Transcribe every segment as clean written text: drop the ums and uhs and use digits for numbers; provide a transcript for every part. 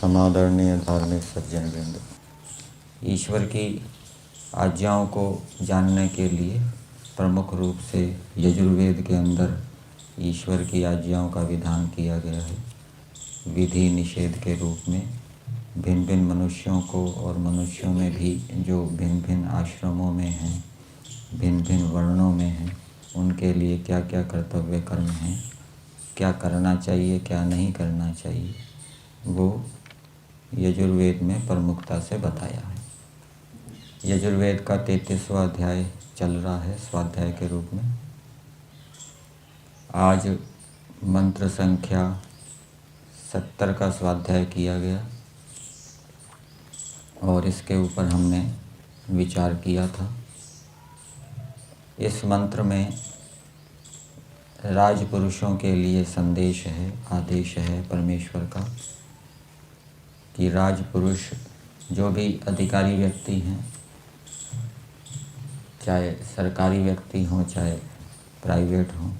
समादरणीय धार्मिक सज्जन वृंद, ईश्वर की आज्ञाओं को जानने के लिए प्रमुख रूप से यजुर्वेद के अंदर ईश्वर की आज्ञाओं का विधान किया गया है। विधि निषेध के रूप में भिन्न भिन्न मनुष्यों को और मनुष्यों में भी जो भिन्न भिन्न आश्रमों में हैं, भिन्न भिन्न वर्णों में हैं, उनके लिए क्या क्या कर्तव्य कर्म हैं, क्या करना चाहिए क्या नहीं करना चाहिए, वो यजुर्वेद में प्रमुखता से बताया है। यजुर्वेद का 33वां अध्याय चल रहा है स्वाध्याय के रूप में। आज मंत्र संख्या 70 का स्वाध्याय किया गया और इसके ऊपर हमने विचार किया था। इस मंत्र में राजपुरुषों के लिए संदेश है, आदेश है परमेश्वर का कि राजपुरुष जो भी अधिकारी व्यक्ति हैं, चाहे सरकारी व्यक्ति हों चाहे प्राइवेट हों,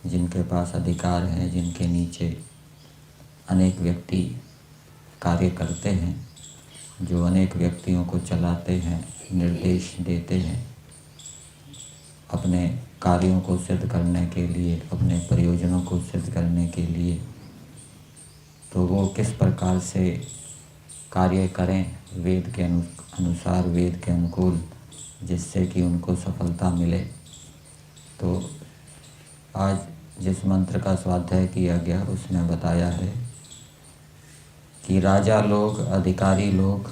जिनके पास अधिकार है, जिनके नीचे अनेक व्यक्ति कार्य करते हैं, जो अनेक व्यक्तियों को चलाते हैं, निर्देश देते हैं अपने कार्यों को सिद्ध करने के लिए, अपने प्रयोजनों को सिद्ध करने के लिए, तो वो किस प्रकार से कार्य करें वेद के अनुसार, वेद के अनुकूल, जिससे कि उनको सफलता मिले। तो आज जिस मंत्र का स्वाध्याय किया गया उसमें बताया है कि राजा लोग, अधिकारी लोग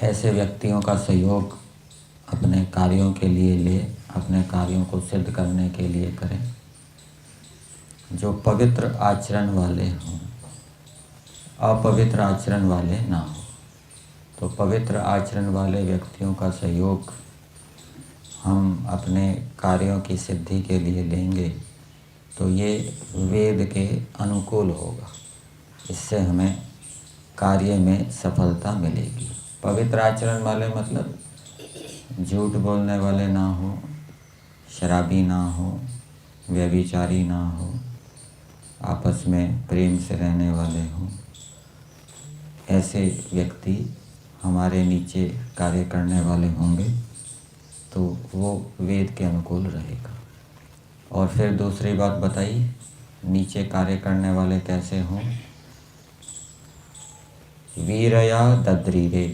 ऐसे व्यक्तियों का सहयोग अपने कार्यों के लिए ले, अपने कार्यों को सिद्ध करने के लिए करें जो पवित्र आचरण वाले हों, अपवित्र आचरण वाले ना हो। तो पवित्र आचरण वाले व्यक्तियों का सहयोग हम अपने कार्यों की सिद्धि के लिए लेंगे तो ये वेद के अनुकूल होगा, इससे हमें कार्य में सफलता मिलेगी। पवित्र आचरण वाले मतलब झूठ बोलने वाले ना हो, शराबी ना हो, व्यभिचारी ना हो, आपस में प्रेम से रहने वाले हों। ऐसे व्यक्ति हमारे नीचे कार्य करने वाले होंगे तो वो वेद के अनुकूल रहेगा। और फिर दूसरी बात बताई, नीचे कार्य करने वाले कैसे हों? वीरया दद्रीरे,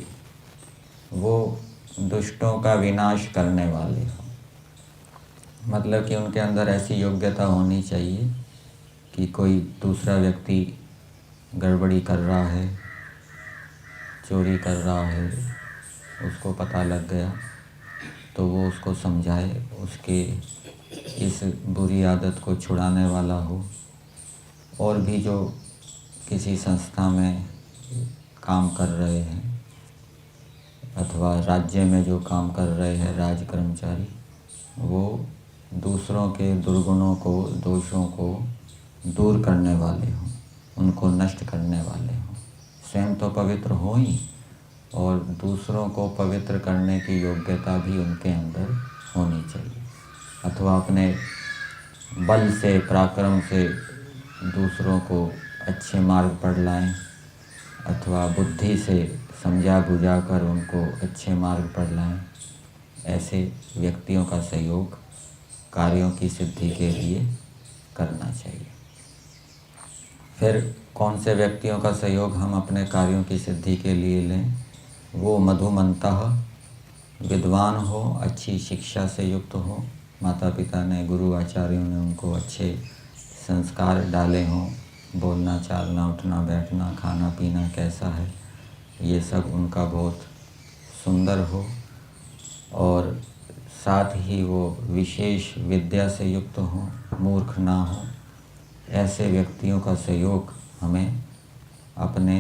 वो दुष्टों का विनाश करने वाले हों। मतलब कि उनके अंदर ऐसी योग्यता होनी चाहिए कि कोई दूसरा व्यक्ति गड़बड़ी कर रहा है, चोरी कर रहा है, उसको पता लग गया तो वो उसको समझाए, उसके इस बुरी आदत को छुड़ाने वाला हो। और भी जो किसी संस्था में काम कर रहे हैं अथवा राज्य में जो काम कर रहे हैं राज कर्मचारी, वो दूसरों के दुर्गुणों को, दोषों को दूर करने वाले हों, उनको नष्ट करने वाले हों। स्वयं तो पवित्र हो ही और दूसरों को पवित्र करने की योग्यता भी उनके अंदर होनी चाहिए। अथवा अपने बल से, पराक्रम से दूसरों को अच्छे मार्ग पर लाएं, अथवा बुद्धि से समझा बुझा कर उनको अच्छे मार्ग पर लाएं। ऐसे व्यक्तियों का सहयोग कार्यों की सिद्धि के लिए करना चाहिए। फिर कौन से व्यक्तियों का सहयोग हम अपने कार्यों की सिद्धि के लिए लें? वो मधुमन्तः, विद्वान हो, अच्छी शिक्षा से युक्त हो, माता पिता ने, गुरु आचार्यों ने उनको अच्छे संस्कार डाले हों, बोलना चालना, उठना बैठना, खाना पीना कैसा है, ये सब उनका बहुत सुंदर हो। और साथ ही वो विशेष विद्या से युक्त हों, मूर्ख ना हो। ऐसे व्यक्तियों का सहयोग हमें अपने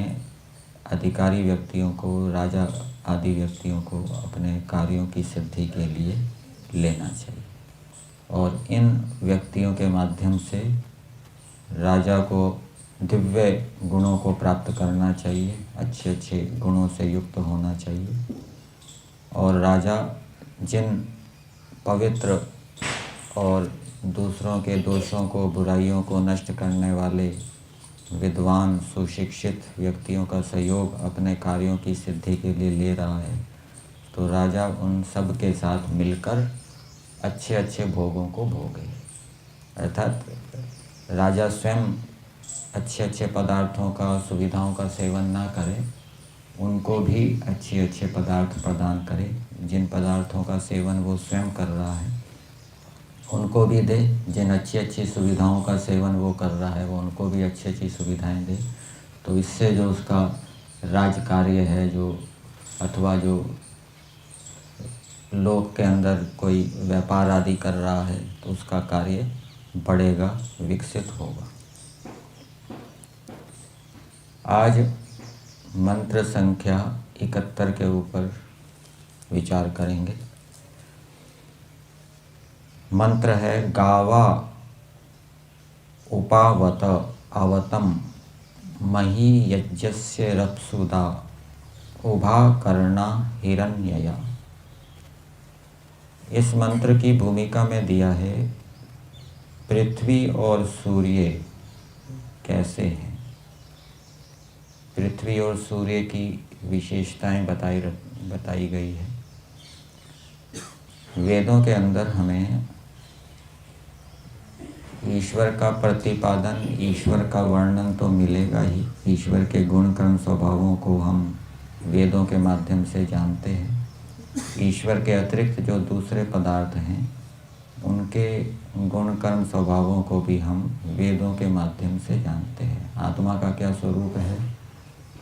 अधिकारी व्यक्तियों को, राजा आदि व्यक्तियों को अपने कार्यों की सिद्धि के लिए लेना चाहिए। और इन व्यक्तियों के माध्यम से राजा को दिव्य गुणों को प्राप्त करना चाहिए, अच्छे अच्छे गुणों से युक्त होना चाहिए। और राजा जिन पवित्र और दूसरों के दोषों को, बुराइयों को नष्ट करने वाले विद्वान सुशिक्षित व्यक्तियों का सहयोग अपने कार्यों की सिद्धि के लिए ले रहा है, तो राजा उन सब के साथ मिलकर अच्छे अच्छे भोगों को भोगे। अर्थात राजा स्वयं अच्छे अच्छे पदार्थों का, सुविधाओं का सेवन ना करे, उनको भी अच्छे अच्छे पदार्थ प्रदान करे। जिन पदार्थों का सेवन वो स्वयं कर रहा है उनको भी दे, जिन अच्छी अच्छी सुविधाओं का सेवन वो कर रहा है वो उनको भी अच्छी अच्छी सुविधाएं दे। तो इससे जो उसका राज कार्य है, जो अथवा जो लोक के अंदर कोई व्यापार आदि कर रहा है, तो उसका कार्य बढ़ेगा, विकसित होगा। आज मंत्र संख्या 71 के ऊपर विचार करेंगे। मंत्र है गावा उपावत अवतम मही यज्ञस्य रप्सुदा उभा कर्णा हिरण्यया। इस मंत्र की भूमिका में दिया है पृथ्वी और सूर्य कैसे हैं, पृथ्वी और सूर्य की विशेषताएं बताई गई है। वेदों के अंदर हमें ईश्वर का प्रतिपादन, ईश्वर का वर्णन तो मिलेगा ही। ईश्वर के गुण कर्म स्वभावों को हम वेदों के माध्यम से जानते हैं। ईश्वर के अतिरिक्त जो दूसरे पदार्थ हैं उनके गुण कर्म स्वभावों को भी हम वेदों के माध्यम से जानते हैं। आत्मा का क्या स्वरूप है,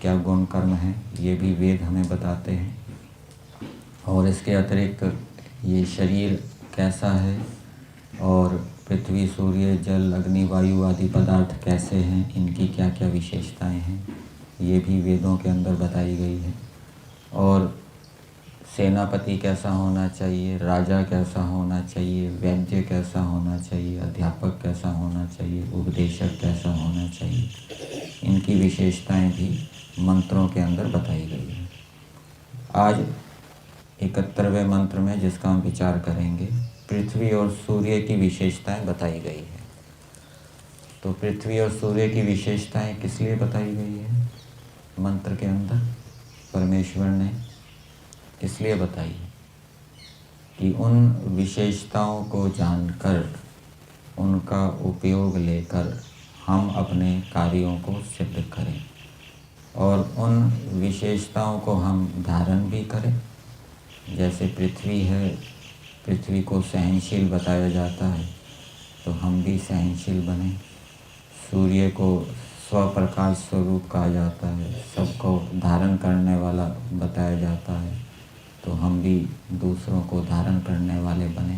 क्या गुण कर्म है, ये भी वेद हमें बताते हैं। और इसके अतिरिक्त ये शरीर कैसा है, और पृथ्वी सूर्य जल अग्नि वायु आदि पदार्थ कैसे हैं, इनकी क्या क्या विशेषताएं हैं, ये भी वेदों के अंदर बताई गई है। और सेनापति कैसा होना चाहिए, राजा कैसा होना चाहिए, वैद्य कैसा होना चाहिए, अध्यापक कैसा होना चाहिए, उपदेशक कैसा होना चाहिए, इनकी विशेषताएं भी मंत्रों के अंदर बताई गई है। आज 71वें मंत्र में जिसका हम विचार करेंगे, पृथ्वी और सूर्य की विशेषताएं बताई गई है। तो पृथ्वी और सूर्य की विशेषताएं किस लिए बताई गई है मंत्र के अंदर? परमेश्वर ने इसलिए बताई कि उन विशेषताओं को जानकर, उनका उपयोग लेकर हम अपने कार्यों को सिद्ध करें, और उन विशेषताओं को हम धारण भी करें। जैसे पृथ्वी है, पृथ्वी को सहनशील बताया जाता है, तो हम भी सहनशील बने। सूर्य को स्वप्रकाश स्वरूप कहा जाता है, सबको धारण करने वाला बताया जाता है, तो हम भी दूसरों को धारण करने वाले बने।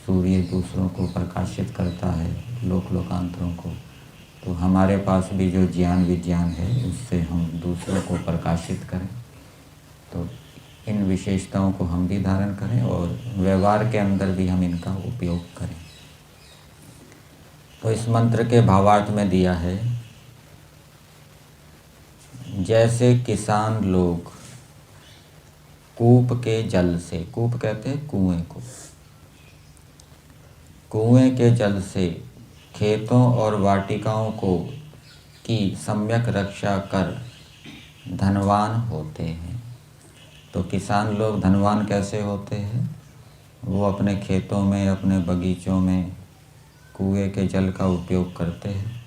सूर्य दूसरों को प्रकाशित करता है, लोक लोकांतरों को, तो हमारे पास भी जो ज्ञान विज्ञान है उससे हम दूसरों को प्रकाशित करें। तो इन विशेषताओं को हम भी धारण करें और व्यवहार के अंदर भी हम इनका उपयोग करें। तो इस मंत्र के भावार्थ में दिया है, जैसे किसान लोग कूप के जल से, कूप कहते हैं कुएं को, कुएं के जल से खेतों और वाटिकाओं को की सम्यक रक्षा कर धनवान होते हैं। तो किसान लोग धनवान कैसे होते हैं? वो अपने खेतों में, अपने बगीचों में कुएं के जल का उपयोग करते हैं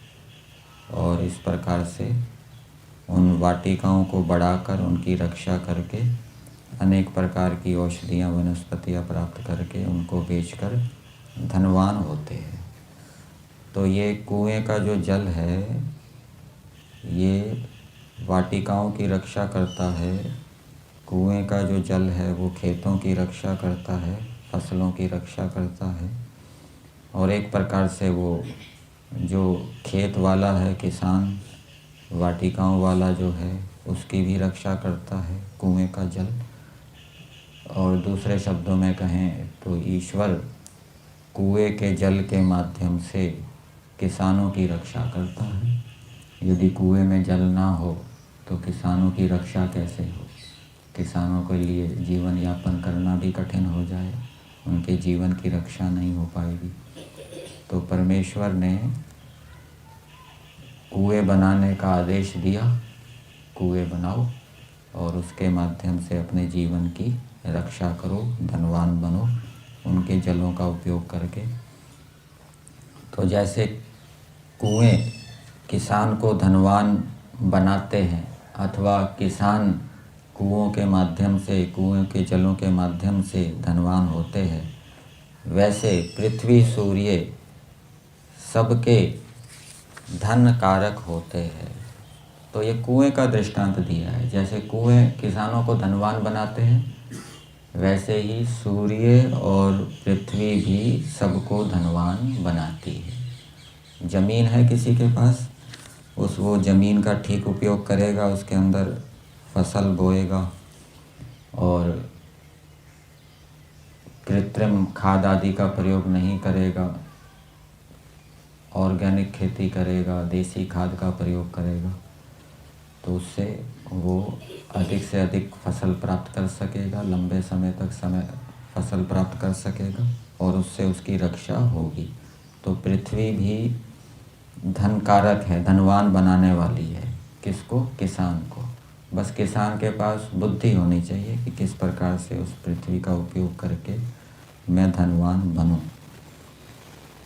और इस प्रकार से उन वाटिकाओं को बढ़ाकर उनकी रक्षा करके अनेक प्रकार की औषधियाँ, वनस्पतियाँ प्राप्त करके उनको बेचकर धनवान होते हैं। तो ये कुएं का जो जल है ये वाटिकाओं की रक्षा करता है। कुएं का जो जल है वो खेतों की रक्षा करता है, फसलों की रक्षा करता है, और एक प्रकार से वो जो खेत वाला है, किसान, वाटिकाओं वाला जो है, उसकी भी रक्षा करता है कुएं का जल। और दूसरे शब्दों में कहें तो ईश्वर कुएं के जल के माध्यम से किसानों की रक्षा करता है। यदि कुएं में जल ना हो तो किसानों की रक्षा कैसे हो? किसानों के लिए जीवन यापन करना भी कठिन हो जाए, उनके जीवन की रक्षा नहीं हो पाएगी। तो परमेश्वर ने कुएं बनाने का आदेश दिया, कुएं बनाओ और उसके माध्यम से अपने जीवन की रक्षा करो, धनवान बनो उनके जलों का उपयोग करके। तो जैसे कुएं किसान को धनवान बनाते हैं अथवा किसान कुओं के माध्यम से, कुएं के जलों के माध्यम से धनवान होते हैं, वैसे पृथ्वी सूर्य सबके धन कारक होते हैं। तो ये कुएं का दृष्टांत दिया है। जैसे कुएं किसानों को धनवान बनाते हैं, वैसे ही सूर्य और पृथ्वी भी सबको धनवान बनाती है। ज़मीन है किसी के पास, वो ज़मीन का ठीक उपयोग करेगा, उसके अंदर फसल बोएगा और कृत्रिम खाद आदि का प्रयोग नहीं करेगा, ऑर्गेनिक खेती करेगा, देसी खाद का प्रयोग करेगा, तो उससे वो अधिक से अधिक फसल प्राप्त कर सकेगा, लंबे समय तक फसल प्राप्त कर सकेगा और उससे उसकी रक्षा होगी। तो पृथ्वी भी धन कारक है, धनवान बनाने वाली है। किसको? किसान को। बस किसान के पास बुद्धि होनी चाहिए कि किस प्रकार से उस पृथ्वी का उपयोग करके मैं धनवान बनूं।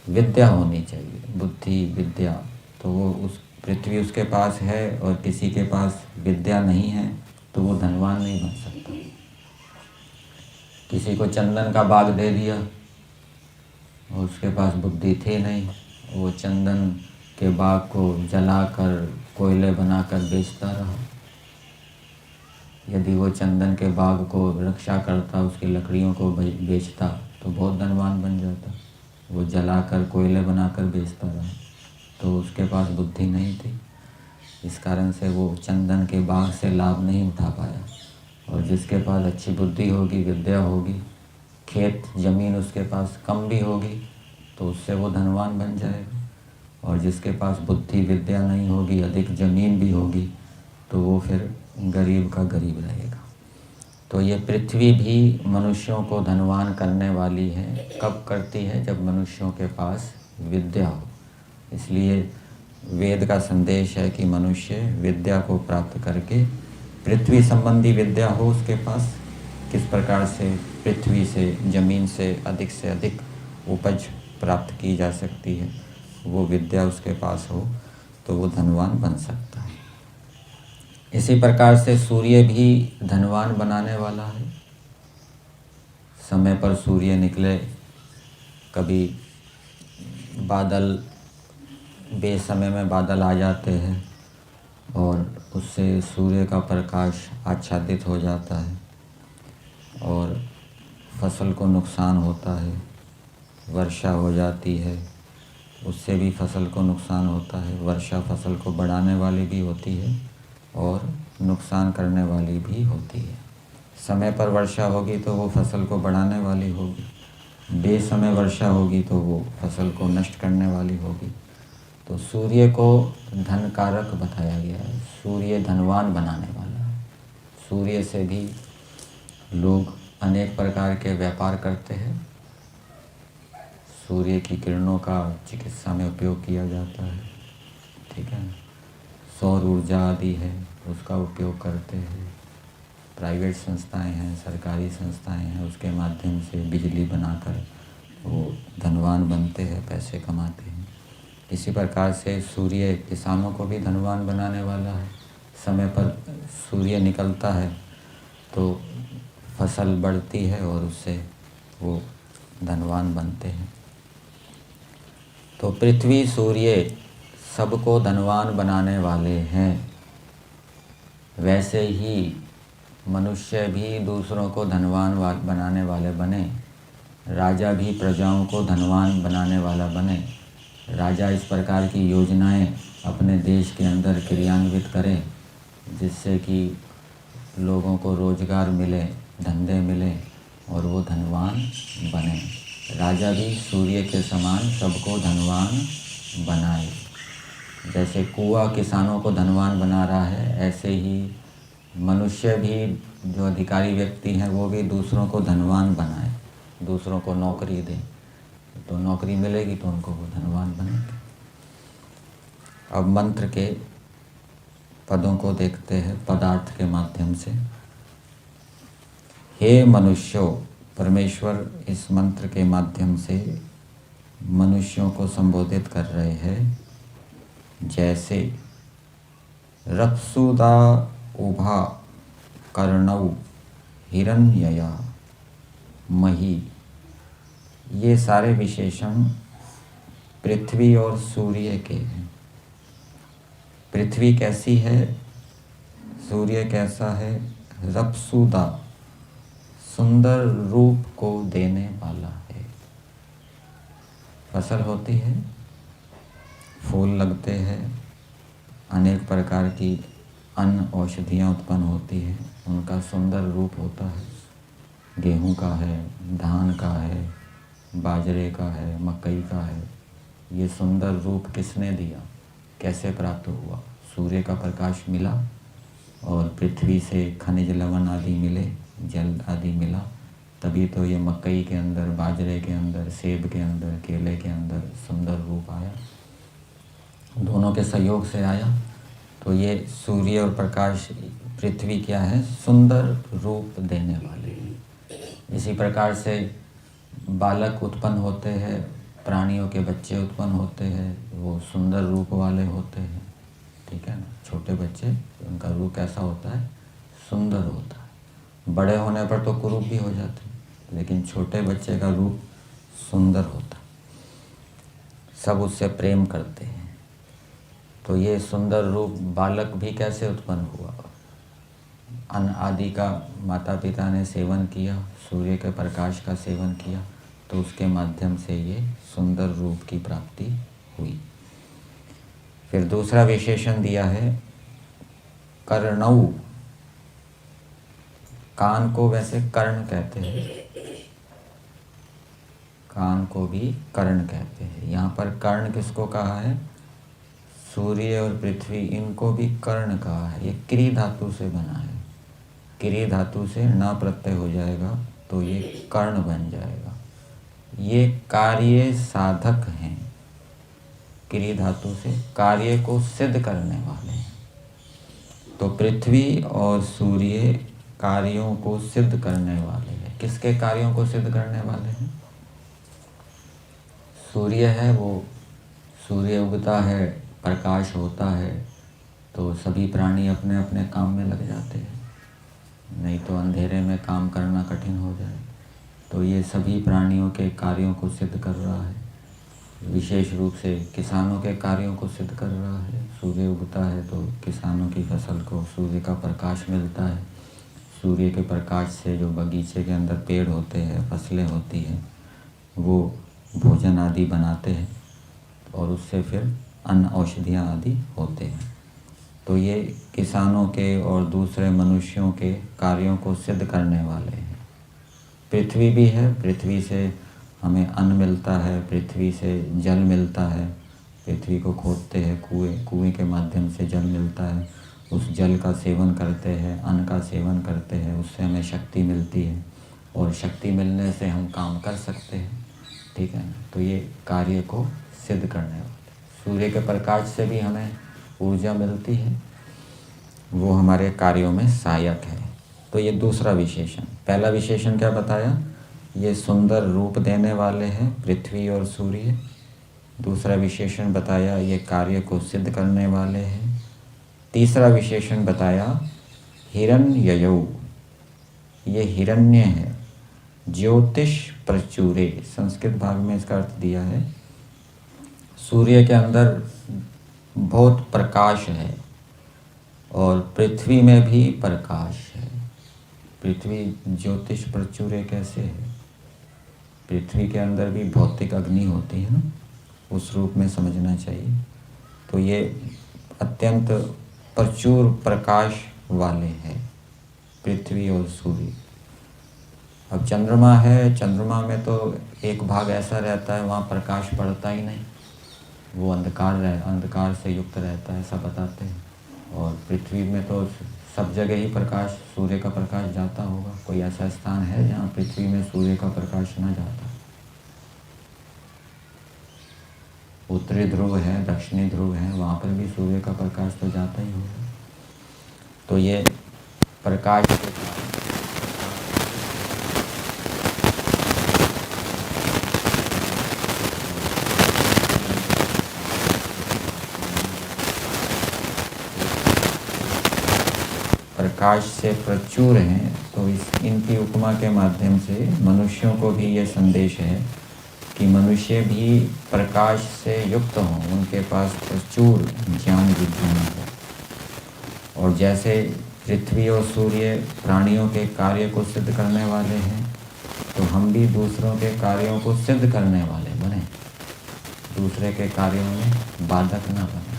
विद्या होनी चाहिए, बुद्धि विद्या। तो वो उस पृथ्वी उसके पास है और किसी के पास विद्या नहीं है तो वो धनवान नहीं बन सकता। किसी को चंदन का बाग दे दिया और उसके पास बुद्धि थी नहीं, वो चंदन के बाग को जलाकर कोयले बनाकर बेचता रहा। यदि वो चंदन के बाग को रक्षा करता, उसकी लकड़ियों को बेचता तो बहुत धनवान बन जाता। वो जलाकर कोयले बनाकर बेचता रहा तो उसके पास बुद्धि नहीं थी, इस कारण से वो चंदन के बाग से लाभ नहीं उठा पाया। और जिसके पास अच्छी बुद्धि होगी, विद्या होगी, खेत ज़मीन उसके पास कम भी होगी तो उससे वो धनवान बन जाएगा। और जिसके पास बुद्धि विद्या नहीं होगी, अधिक ज़मीन भी होगी, तो वो फिर गरीब का गरीब रहेगा। तो ये पृथ्वी भी मनुष्यों को धनवान करने वाली है। कब करती है? जब मनुष्यों के पास विद्या हो। इसलिए वेद का संदेश है कि मनुष्य विद्या को प्राप्त करके, पृथ्वी संबंधी विद्या हो उसके पास, किस प्रकार से पृथ्वी से, ज़मीन से अधिक उपज प्राप्त की जा सकती है, वो विद्या उसके पास हो तो वो धनवान बन सकता है। इसी प्रकार से सूर्य भी धनवान बनाने वाला है। समय पर सूर्य निकले, कभी बादल, बेसमय में बादल आ जाते हैं और उससे सूर्य का प्रकाश आच्छादित हो जाता है और फसल को नुकसान होता है। वर्षा हो जाती है, उससे भी फसल को नुकसान होता है। वर्षा फसल को बढ़ाने वाली भी होती है और नुकसान करने वाली भी होती है। समय पर वर्षा होगी तो वो फसल को बढ़ाने वाली होगी, बेसमय वर्षा होगी तो वो फसल को नष्ट करने वाली होगी। तो सूर्य को धन कारक बताया गया है, सूर्य धनवान बनाने वाला है। सूर्य से भी लोग अनेक प्रकार के व्यापार करते हैं। सूर्य की किरणों का चिकित्सा में उपयोग किया जाता है, ठीक है। सौर ऊर्जा आदि है, उसका उपयोग करते हैं। प्राइवेट संस्थाएं हैं, सरकारी संस्थाएं हैं, उसके माध्यम से बिजली बनाकर वो धनवान बनते हैं, पैसे कमाते हैं। इसी प्रकार से सूर्य किसानों को भी धनवान बनाने वाला है। समय पर सूर्य निकलता है तो फसल बढ़ती है और उससे वो धनवान बनते हैं। तो पृथ्वी सूर्य सबको धनवान बनाने वाले हैं। वैसे ही मनुष्य भी दूसरों को धनवान बनाने वाले बने। राजा भी प्रजाओं को धनवान बनाने वाला बने। राजा इस प्रकार की योजनाएं अपने देश के अंदर क्रियान्वित करें जिससे कि लोगों को रोजगार मिले, धंधे मिले और वो धनवान बने। राजा भी सूर्य के समान सबको धनवान बनाए। जैसे कुआं किसानों को धनवान बना रहा है, ऐसे ही मनुष्य भी, जो अधिकारी व्यक्ति हैं, वो भी दूसरों को धनवान बनाए, दूसरों को नौकरी दें। तो नौकरी मिलेगी तो उनको वो धनवान बनेंगे। अब मंत्र के पदों को देखते हैं पदार्थ के माध्यम से। हे मनुष्यों, परमेश्वर इस मंत्र के माध्यम से मनुष्यों को संबोधित कर रहे हैं। जैसे रप्सुदा उभा कर्णौ हिरण्यया मही, ये सारे विशेषण पृथ्वी और सूर्य के हैं। पृथ्वी कैसी है, सूर्य कैसा है? रप्सुदा, सुंदर रूप को देने वाला है। फसल होती है, फूल लगते हैं, अनेक प्रकार की अन्न औषधियाँ उत्पन्न होती हैं, उनका सुंदर रूप होता है। गेहूं का है, धान का है, बाजरे का है, मकई का है। ये सुंदर रूप किसने दिया, कैसे प्राप्त हुआ? सूर्य का प्रकाश मिला और पृथ्वी से खनिज लवण आदि मिले, जल आदि मिला, तभी तो ये मकई के अंदर, बाजरे के अंदर, सेब के अंदर, केले के अंदर सुंदर रूप आया। दोनों के सहयोग से आया। तो ये सूर्य और प्रकाश, पृथ्वी क्या है? सुंदर रूप देने वाले हैं। इसी प्रकार से बालक उत्पन्न होते हैं, प्राणियों के बच्चे उत्पन्न होते हैं, वो सुंदर रूप वाले होते हैं, ठीक है ना। छोटे बच्चे, उनका रूप कैसा होता है? सुंदर होता है। बड़े होने पर तो कुरूप भी हो जाते हैं, लेकिन छोटे बच्चे का रूप सुंदर होता है, सब उससे प्रेम करते हैं। तो ये सुंदर रूप बालक भी कैसे उत्पन्न हुआ? अन्न आदि का माता पिता ने सेवन किया, सूर्य के प्रकाश का सेवन किया, तो उसके माध्यम से ये सुंदर रूप की प्राप्ति हुई। फिर दूसरा विशेषण दिया है कर्णौ। कान को वैसे कर्ण कहते हैं, कान को भी कर्ण कहते हैं। यहाँ पर कर्ण किसको कहा है? सूर्य और पृथ्वी, इनको भी कर्ण कहा है। ये क्री धातु से बना है, क्री धातु से न प्रत्यय हो जाएगा तो ये कर्ण बन जाएगा। ये कार्य साधक हैं, क्री धातु से कार्य को सिद्ध करने वाले हैं। तो पृथ्वी और सूर्य कार्यों को सिद्ध करने वाले हैं। किसके कार्यों को सिद्ध करने वाले हैं? सूर्य है, वो सूर्य उगता है, प्रकाश होता है, तो सभी प्राणी अपने अपने काम में लग जाते हैं, नहीं तो अंधेरे में काम करना कठिन हो जाए। तो ये सभी प्राणियों के कार्यों को सिद्ध कर रहा है। विशेष रूप से किसानों के कार्यों को सिद्ध कर रहा है। सूर्य उगता है तो किसानों की फसल को सूर्य का प्रकाश मिलता है। सूर्य के प्रकाश से जो बगीचे के अंदर पेड़ होते हैं, फसलें होती हैं, वो भोजन आदि बनाते हैं और उससे फिर अन्न औषधियाँ आदि होते हैं। तो ये किसानों के और दूसरे मनुष्यों के कार्यों को सिद्ध करने वाले हैं। पृथ्वी भी है, पृथ्वी से हमें अन्न मिलता है, पृथ्वी से जल मिलता है। पृथ्वी को खोदते हैं, कुएं के माध्यम से जल मिलता है, उस जल का सेवन करते हैं, अन्न का सेवन करते हैं, उससे हमें शक्ति मिलती है और शक्ति मिलने से हम काम कर सकते हैं, ठीक है ना। तो ये कार्य को सिद्ध करने वाले। सूर्य के प्रकाश से भी हमें ऊर्जा मिलती है, वो हमारे कार्यों में सहायक है। तो ये दूसरा विशेषण। पहला विशेषण क्या बताया? ये सुंदर रूप देने वाले हैं पृथ्वी और सूर्य। दूसरा विशेषण बताया ये कार्य को सिद्ध करने वाले हैं। तीसरा विशेषण बताया हिरण्ययौ, ये हिरण्य है, ज्योतिष प्रचुरे। संस्कृत भाग में इसका अर्थ दिया है सूर्य के अंदर बहुत प्रकाश है और पृथ्वी में भी प्रकाश है। पृथ्वी ज्योतिष प्रचुरे कैसे है? पृथ्वी के अंदर भी भौतिक अग्नि होती है ना, उस रूप में समझना चाहिए। तो ये अत्यंत प्रचुर प्रकाश वाले हैं पृथ्वी और सूर्य। अब चंद्रमा है, चंद्रमा में तो एक भाग ऐसा रहता है वहाँ प्रकाश पड़ता ही नहीं, वो अंधकार से युक्त रहता है, सब बताते हैं। और पृथ्वी में तो सब जगह ही प्रकाश, सूर्य का प्रकाश जाता होगा। कोई ऐसा स्थान है जहाँ पृथ्वी में सूर्य का प्रकाश ना जाता? उत्तरी ध्रुव है, दक्षिणी ध्रुव है, वहाँ पर भी सूर्य का प्रकाश तो जाता ही होगा। तो ये प्रकाश के कारण प्रकाश से प्रचुर हैं। तो इनकी उपमा के माध्यम से मनुष्यों को भी ये संदेश है कि मनुष्य भी प्रकाश से युक्त हों, उनके पास प्रचुर ज्ञान विज्ञान हो। और जैसे पृथ्वी और सूर्य प्राणियों के कार्य को सिद्ध करने वाले हैं, तो हम भी दूसरों के कार्यों को सिद्ध करने वाले बने, दूसरे के कार्यों में बाधक ना बने।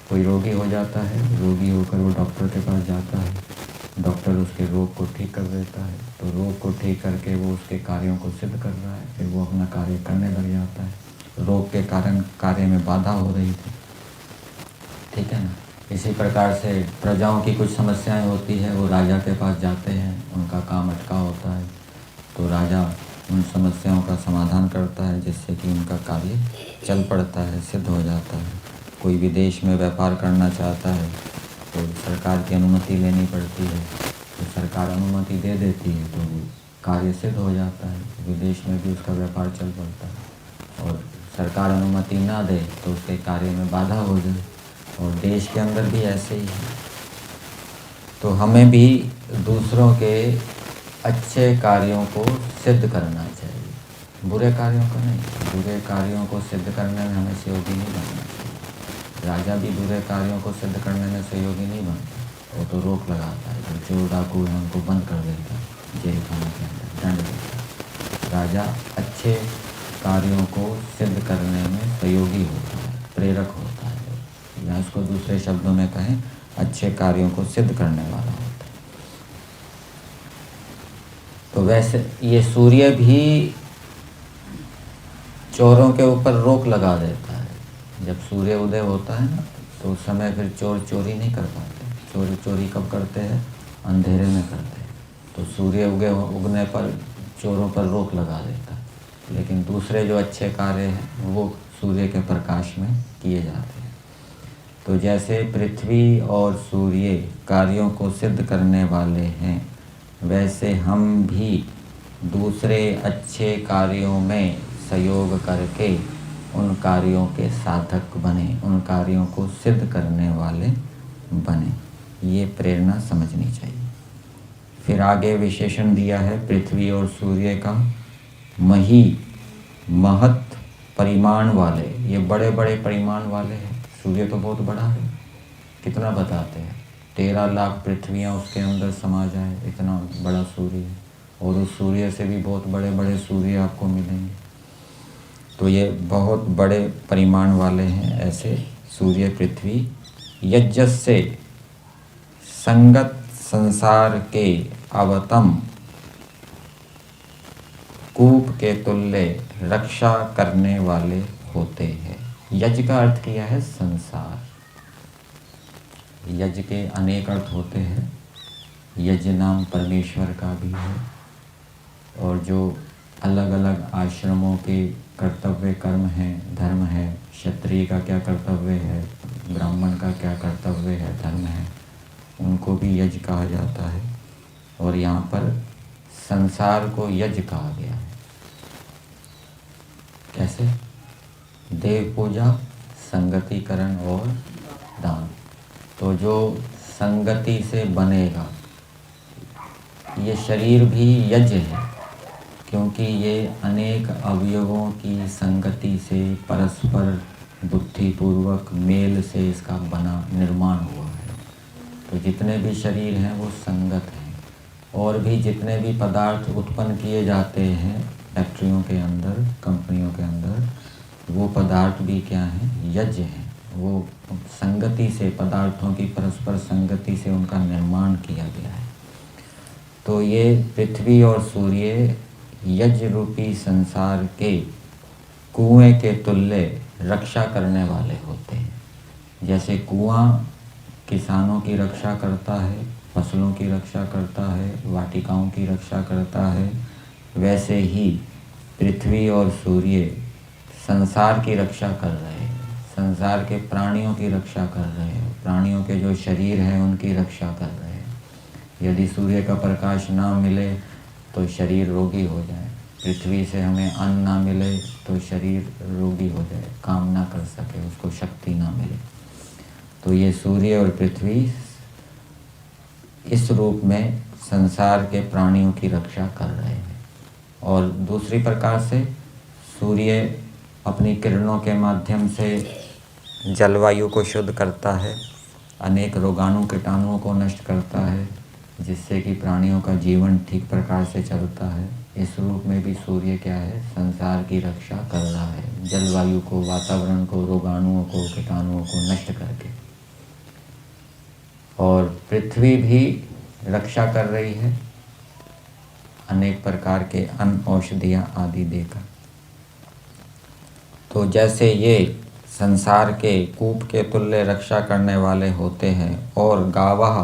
कोई रोगी हो जाता है, रोगी होकर वो डॉक्टर के पास जाता है, डॉक्टर उसके रोग को ठीक कर देता है, तो रोग को ठीक करके वो उसके कार्यों को सिद्ध कर रहा है, फिर वो अपना कार्य करने लग जाता है। रोग के कारण कार्य में बाधा हो रही थी, ठीक है ना। इसी प्रकार से प्रजाओं की कुछ समस्याएं होती है, वो राजा के पास जाते हैं, उनका काम अटका होता है, तो राजा उन समस्याओं का समाधान करता है, जिससे कि उनका कार्य चल पड़ता है, सिद्ध हो जाता है। कोई विदेश में व्यापार करना चाहता है तो सरकार की अनुमति लेनी पड़ती है, तो सरकार अनुमति दे देती है, तो कार्य सिद्ध हो जाता है, विदेश में भी उसका व्यापार चल पड़ता है। और सरकार अनुमति ना दे तो उसके कार्य में बाधा हो जाए, और देश के अंदर भी ऐसे ही है। तो हमें भी दूसरों के अच्छे कार्यों को सिद्ध करना चाहिए, बुरे कार्यों को नहीं। बुरे कार्यों को सिद्ध करने में हमें सहयोगी नहीं बनना चाहिए। राजा भी बुरे कार्यों को सिद्ध करने में सहयोगी नहीं बनता, वो तो रोक लगाता है, जो चोर डाकू है उनको बंद कर देता है, जेल खाने के अंदर दंड देता है। राजा अच्छे कार्यों को सिद्ध करने में सहयोगी होता है, प्रेरक होता है, या इसको दूसरे शब्दों में कहें, अच्छे कार्यों को सिद्ध करने वाला होता है। तो वैसे ये सूर्य भी चोरों के ऊपर रोक लगा देता है। जब सूर्य उदय होता है ना, तो उस समय फिर चोर चोरी नहीं कर पाते। चोरी चोरी कब करते हैं? अंधेरे में करते हैं। तो सूर्य उगने पर चोरों पर रोक लगा देता है। लेकिन दूसरे जो अच्छे कार्य हैं वो सूर्य के प्रकाश में किए जाते हैं। तो जैसे पृथ्वी और सूर्य कार्यों को सिद्ध करने वाले हैं, वैसे हम भी दूसरे अच्छे कार्यों में सहयोग करके उन कार्यों के साधक बने, उन कार्यों को सिद्ध करने वाले बने। ये प्रेरणा समझनी चाहिए। फिर आगे विशेषण दिया है पृथ्वी और सूर्य का, महत परिमाण वाले। ये बड़े बड़े परिमाण वाले हैं। सूर्य तो बहुत बड़ा है, कितना बताते हैं, 13 लाख पृथ्वियाँ उसके अंदर समा जाए, इतना बड़ा सूर्य है। और उस सूर्य से भी बहुत बड़े बड़े सूर्य आपको मिलेंगे। तो ये बहुत बड़े परिमाण वाले हैं ऐसे सूर्य पृथ्वी। यज्ञस्य संगत संसार के अवतम कूप के तुल्य रक्षा करने वाले होते हैं। यज्ञ का अर्थ किया है संसार। यज्ञ के अनेक अर्थ होते हैं। यज्ञ नाम परमेश्वर का भी है, और जो अलग अलग आश्रमों के कर्तव्य कर्म हैं, धर्म है, क्षत्रिय का क्या कर्तव्य है, ब्राह्मण का क्या कर्तव्य है, धर्म है, उनको भी यज्ञ कहा जाता है। और यहाँ पर संसार को यज्ञ कहा गया है। कैसे? देव पूजा, संगतिकरण और दान। तो जो संगति से बनेगा, ये शरीर भी यज्ञ है, क्योंकि ये अनेक अवयवों की संगति से परस्पर बुद्धिपूर्वक मेल से इसका बना निर्माण हुआ है। तो जितने भी शरीर हैं वो संगत हैं, और भी जितने भी पदार्थ उत्पन्न किए जाते हैं फैक्ट्रियों के अंदर, कंपनियों के अंदर, वो पदार्थ भी क्या हैं? यज्ञ हैं। वो संगति से, पदार्थों की परस्पर संगति से उनका निर्माण किया गया है। तो ये पृथ्वी और सूर्य यज्ञ रूपी संसार के कुएं के तुल्य रक्षा करने वाले होते हैं। जैसे कुआं किसानों की रक्षा करता है, फसलों की रक्षा करता है, वाटिकाओं की रक्षा करता है, वैसे ही पृथ्वी और सूर्य संसार की रक्षा कर रहे हैं, संसार के प्राणियों की रक्षा कर रहे हैं, प्राणियों के जो शरीर हैं उनकी रक्षा कर रहे हैं। यदि सूर्य का प्रकाश ना मिले तो शरीर रोगी हो जाए, पृथ्वी से हमें अन्न ना मिले तो शरीर रोगी हो जाए, काम ना कर सके, उसको शक्ति ना मिले। तो ये सूर्य और पृथ्वी इस रूप में संसार के प्राणियों की रक्षा कर रहे हैं। और दूसरी प्रकार से सूर्य अपनी किरणों के माध्यम से जलवायु को शुद्ध करता है, अनेक रोगाणु कीटाणुओं को नष्ट करता है, जिससे कि प्राणियों का जीवन ठीक प्रकार से चलता है। इस रूप में भी सूर्य क्या है, संसार की रक्षा कर रहा है, जलवायु को, वातावरण को, रोगाणुओं को, कीटाणुओं को नष्ट करके। और पृथ्वी भी रक्षा कर रही है, अनेक प्रकार के अन्न औषधियाँ आदि देकर। तो जैसे ये संसार के कूप के तुल्य रक्षा करने वाले होते हैं और गावः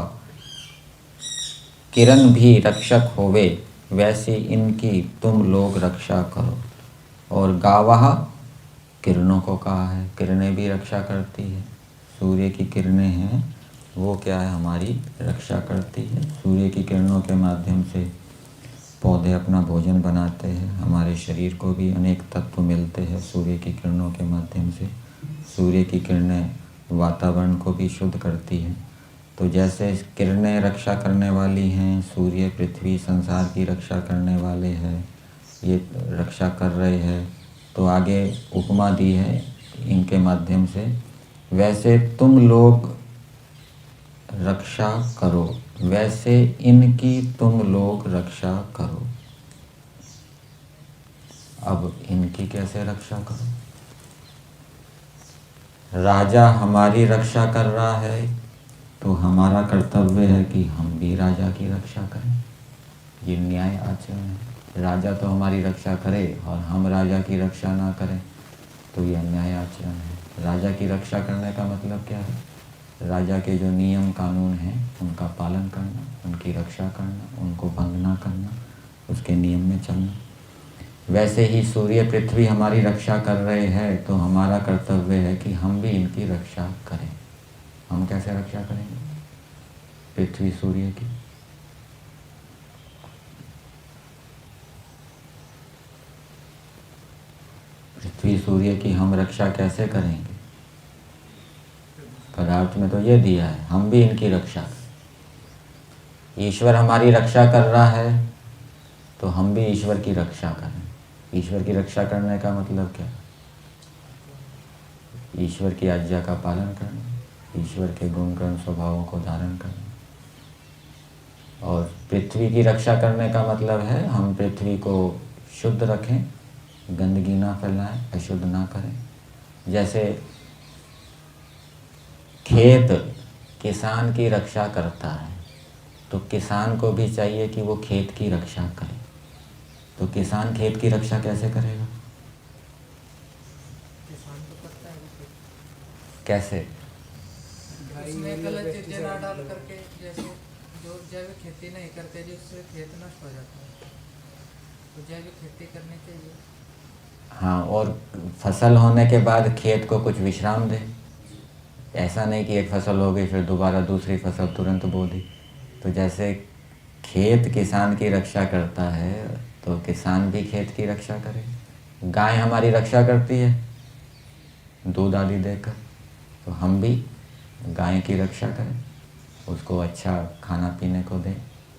किरण भी रक्षक होवे, वैसी इनकी तुम लोग रक्षा करो। और गावः किरणों को कहा है, किरणें भी रक्षा करती है। सूर्य की किरणें हैं वो क्या है, हमारी रक्षा करती है। सूर्य की किरणों के माध्यम से पौधे अपना भोजन बनाते हैं, हमारे शरीर को भी अनेक तत्व मिलते हैं सूर्य की किरणों के माध्यम से। सूर्य की किरणें वातावरण को भी शुद्ध करती हैं। तो जैसे किरणें रक्षा करने वाली हैं, सूर्य पृथ्वी संसार की रक्षा करने वाले हैं, ये रक्षा कर रहे हैं। तो आगे उपमा दी है इनके माध्यम से, वैसे तुम लोग रक्षा करो, वैसे इनकी तुम लोग रक्षा करो। अब इनकी कैसे रक्षा करो? राजा हमारी रक्षा कर रहा है तो हमारा कर्तव्य है कि हम भी राजा की रक्षा करें। ये न्याय आचरण है। राजा तो हमारी रक्षा करे और हम राजा की रक्षा ना करें तो यह न्याय आचरण है। राजा की रक्षा करने का मतलब क्या है? राजा के जो नियम कानून हैं उनका पालन करना, उनकी रक्षा करना, उनको भंग ना करना, उसके नियम में चलना। वैसे ही सूर्य पृथ्वी हमारी रक्षा कर रहे हैं तो हमारा कर्तव्य है कि हम भी इनकी रक्षा करें। हम कैसे रक्षा करेंगे पृथ्वी सूर्य की? पृथ्वी सूर्य की हम रक्षा कैसे करेंगे? पदार्थ में तो ये दिया है, हम भी इनकी रक्षा करें। ईश्वर हमारी रक्षा कर रहा है तो हम भी ईश्वर की रक्षा करें। ईश्वर की रक्षा करने का मतलब क्या? ईश्वर की आज्ञा का पालन करना, ईश्वर के गुण कर्म स्वभावों को धारण करना। और पृथ्वी की रक्षा करने का मतलब है हम पृथ्वी को शुद्ध रखें, गंदगी ना फैलाएं, अशुद्ध ना करें। जैसे खेत किसान की रक्षा करता है तो किसान को भी चाहिए कि वो खेत की रक्षा करे। तो किसान खेत की रक्षा कैसे करेगा? किसान तो करता है वो कैसे? उसमें गलत चीजें ना डाल करके, जैसे जो जैविक खेती नहीं करते जिससे खेत नष्ट हो जाता है, तो जैविक खेती करनी चाहिए। हाँ, और फसल होने के बाद खेत को कुछ विश्राम दे। ऐसा नहीं कि एक फसल हो गई फिर दोबारा दूसरी फसल तुरंत बो दी। तो जैसे खेत किसान की रक्षा करता है तो किसान भी खेत की रक्षा करे। गाय हमारी रक्षा करती है दूध आदि देकर, तो हम भी गाय की रक्षा करें, उसको अच्छा खाना पीने को दें,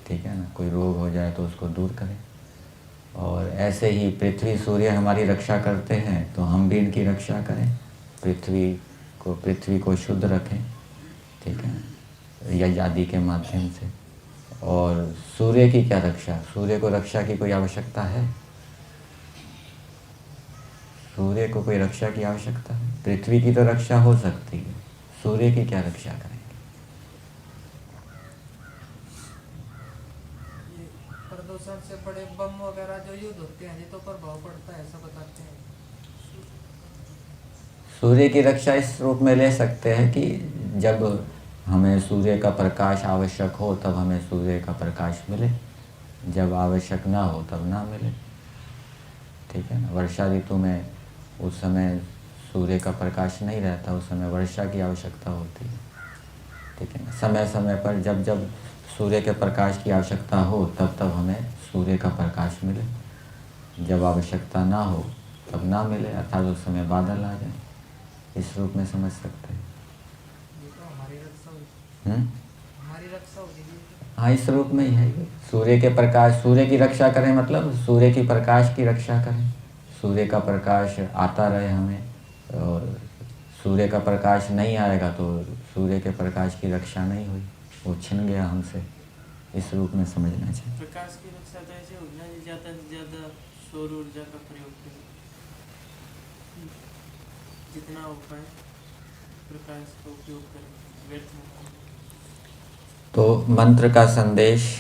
ठीक है ना। कोई रोग हो जाए तो उसको दूर करें। और ऐसे ही पृथ्वी सूर्य हमारी रक्षा करते हैं तो हम भी इनकी रक्षा करें, पृथ्वी को शुद्ध रखें, ठीक है, यज्ञ आदि के माध्यम से। और सूर्य की क्या रक्षा? सूर्य को रक्षा की कोई आवश्यकता है? सूर्य को कोई रक्षा की आवश्यकता है? पृथ्वी की तो रक्षा हो सकती है, सूर्य की क्या रक्षा करेंगे? ये प्रदूषण से बड़े बम वगैरह जो युद्ध होते हैं, ये तो प्रभाव पड़ता है, ऐसा बताते हैं। सूर्य की रक्षा इस रूप में ले सकते हैं कि जब हमें सूर्य का प्रकाश आवश्यक हो तब हमें सूर्य का प्रकाश मिले, जब आवश्यक ना हो तब ना मिले, ठीक है ना। वर्षा ऋतु में उस समय सूर्य का प्रकाश नहीं रहता, उस समय वर्षा की आवश्यकता होती है। ठीक है ना। समय समय पर जब जब सूर्य के प्रकाश की आवश्यकता हो तब तब हमें सूर्य का प्रकाश मिले, जब आवश्यकता ना हो तब ना मिले, अर्थात उस समय बादल आ जाए। इस रूप में समझ सकते हैं। ये तो हमारी रक्षा होगी, हमारी रक्षा होगी। हाँ, इस रूप में ही है ये। सूर्य के प्रकाश, सूर्य की रक्षा करें मतलब सूर्य की प्रकाश की रक्षा करें। सूर्य का प्रकाश आता रहे हमें, और सूर्य का प्रकाश नहीं आएगा तो सूर्य के प्रकाश की रक्षा नहीं हुई, वो छिन गया हमसे। इस रूप में समझना चाहिए। प्रकाश की रक्षा तो ऐसे होगी ना, ज़्यादा से ज़्यादा सौर ऊर्जा का प्रयोग करें, जितना हो पाए प्रकाश का उपयोग करें, व्यर्थ न करें। तो मंत्र का संदेश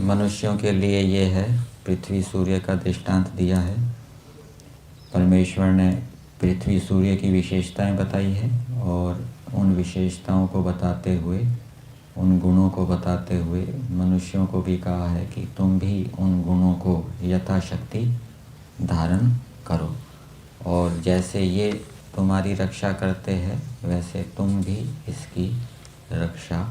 मनुष्यों के लिए ये है। पृथ्वी सूर्य का दृष्टांत दिया है। परमेश्वर ने पृथ्वी सूर्य की विशेषताएं बताई है, और उन विशेषताओं को बताते हुए, उन गुणों को बताते हुए मनुष्यों को भी कहा है कि तुम भी उन गुणों को यथाशक्ति धारण करो, और जैसे ये तुम्हारी रक्षा करते हैं वैसे तुम भी इसकी रक्षा